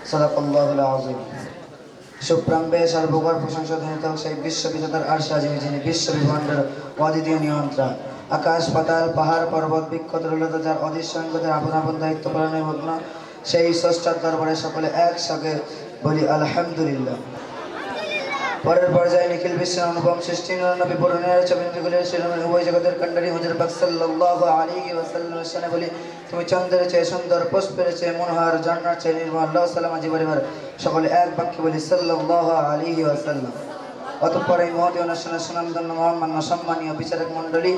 সাদাকাল্লাহুল আযীম। সুপ্রাম্বে সর্বগর প্রশংসা ধ্বনিত হোক সেই বিশ্ববিজেতার আরশে আজিমে, যিনি বিশ্ব বিভাণ্ডের অদ্বিতীয় নিয়ন্ত্রণ। আকাশ পাতাল পাহাড় পর্বত বৃক্ষ তরুলতা যার অদৃশ্যঙ্গদের আপন আপন দায়িত্ব পালনের মগ্ন, সেই স্রষ্টার দরবারে সকলে একসাথে বলি আলহামদুলিল্লাহ। পরের পর্যায়ে নিখিল বিশ্বের অনুপম সৃষ্টি নবী পূরণের চবিন্দ্রগুলির শিরোমণি উভয় জগতের কান্ডারি হুজুর পাক সাল্লাল্লাহু আলাইহি ওয়াসাল্লামের শানে বলি, তুমি চন্দ্রের চেয়ে সুন্দর, পুষ্পের চেয়ে মনোহর, ঝর্ণার চেয়ে নির্মল। আল্লাহু সাল্লাম আজি পরিবার সকলে এক বাক্যে বলি সাল্লাল্লাহু আলাইহি ওয়াসাল্লাম। অতঃপর এই মহতী অনুষ্ঠানের সুনামধন্য মহামান্য সম্মানীয় বিচারক মণ্ডলী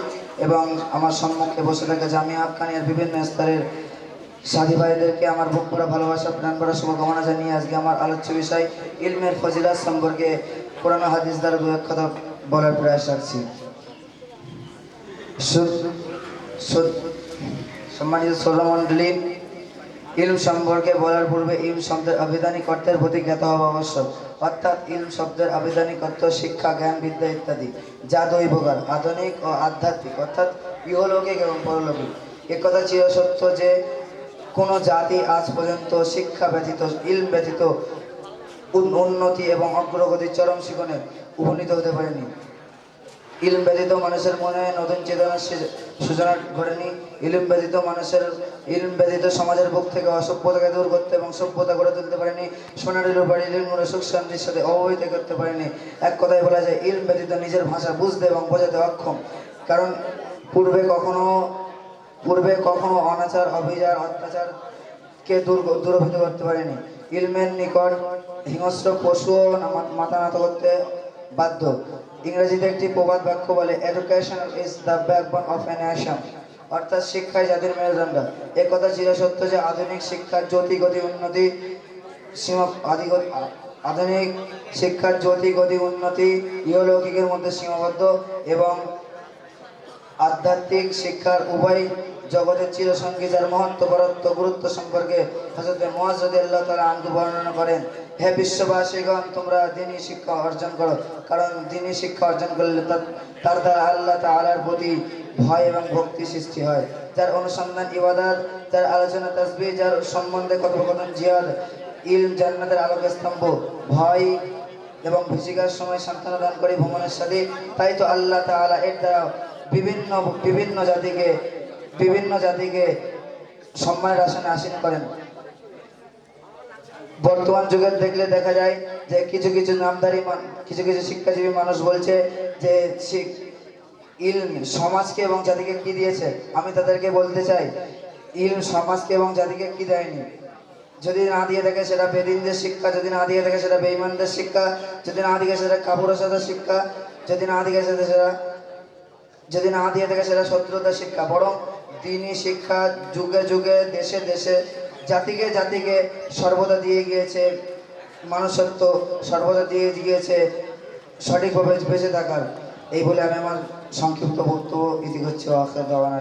এবং আমার সম্মুখে বসে থাকা জামিয়া আফগানিয়ার বিভিন্ন স্তরের সাথী ভাইদেরকে আমার বুক পুরা ভালোবাসা, প্রাণ ভরা শুভকামনা জানিয়ে আজকে আমার আলোচ্য বিষয় ইলমের ফজিলত সম্পর্কে কোরআন হাদিস দ্বারা দু এক কথা বলার প্রয়াস রাখছি। সম্মানিত শ্রোতামণ্ডলী, ইলম সম্পর্কে বলার পূর্বে ইলম শব্দের আবিধানিক অর্থের প্রতি জ্ঞাত হওয়া আবশ্যক। অর্থাৎ ইলম শব্দের আবিধানিক অর্থ শিক্ষা, জ্ঞান, বিদ্যা ইত্যাদি, যা দুই প্রকার, আধুনিক ও আধ্যাত্মিক, অর্থাৎ ইহলৌকিক এবং পরলৌকিক। একথা চিরসত্য যে কোনো জাতি আজ পর্যন্ত শিক্ষা ব্যতীত, ইলম ব্যতীত উন্নতি এবং অগ্রগতির চরম শিখরে উপনীত হতে পারেনি। ইলম ব্যতীত মানুষের মনে নতুন চেতনার সূচনা ঘটেনি। ইলম ব্যতীত সমাজের বুক থেকে অসভ্যতাকে দূর করতে এবং সভ্যতা গড়ে তুলতে পারেনি। সোনারির উপর ইলমগুলো সুখ শান্তির সাথে অবহিত করতে পারেনি। এক কথায় বলা যায়, ইলম ব্যতীত নিজের ভাষা বুঝতে এবং বোঝাতে অক্ষম। কারণ পূর্বে কখনো অনাচার, অবিচার, অত্যাচারকে দূরভূত করতে পারেনি। ইলমের নিকট হিংস্র পশুও মাথা নত করতে বাধ্য। ইংরেজিতে একটি প্রবাদ বাক্য বলে, education is the backbone of a nation, অর্থাৎ শিক্ষাই জাতির মেরুদণ্ড। এ কথা চিরসত্য যে আধুনিক শিক্ষার জ্যোতি গতি উন্নতি ইহলৌকিকের মধ্যে সীমাবদ্ধ এবং আধ্যাত্মিক শিক্ষার উভয় জগতের চিরসঙ্গী, যার মহত্ব, বরত্ব, গুরুত্ব সম্পর্কে হযরত মুআয রাদিয়াল্লাহু তাআলা আনহু বর্ণনা করেন, হে বিশ্ববাসীগণ, তোমরা দ্বীনি শিক্ষা অর্জন করো, কারণ দ্বীনি শিক্ষা অর্জন করলে তার দ্বারা আল্লাহ তাআলার প্রতি ভয় এবং ভক্তি সৃষ্টি হয়। যার অনুসন্ধান ইবাদত, যার আলোচনা তাসবিহ, যার সম্বন্ধে কথোপকথন জিহাদ। ইলম জান্নাতের আলোকের স্তম্ভ, ভয় এবং ভীতিকার সময় সান্ত্বনা দান করে ভ্রমণের সাথে। তাই তো আল্লাহ তাআলা এর দ্বারা বিভিন্ন জাতিকে সম্মানের আসনে আসীন করেন। বর্তমান যুগে দেখলে দেখা যায় যে কিছু শিক্ষাজীবী মানুষ বলছে যে ইলম সমাজকে এবং জাতিকে কি দিয়েছে। আমি তাদেরকে বলতে চাই, ইলম সমাজকে এবং জাতিকে কি দেয়নি। যদি না দিয়ে থাকে সেটা বেদিনদের শিক্ষা, যদি না দিয়ে থাকে সেটা বেঈমানদের শিক্ষা, যদি না দিয়ে সেটা কাপুরুষতার শিক্ষা, যদি না দিয়ে থাকে সেটা শত্রুতার শিক্ষা। বরং দ্বীনি শিক্ষা যুগে যুগে, দেশে দেশে, জাতিকে সর্বদা দিয়ে গিয়েছে মানুষত্ব, সর্বদা দিয়ে গিয়েছে সঠিকভাবে বেঁচে থাকার। এই বলে আমি আমার সংক্ষিপ্ত বক্তব্য ইতি করছি।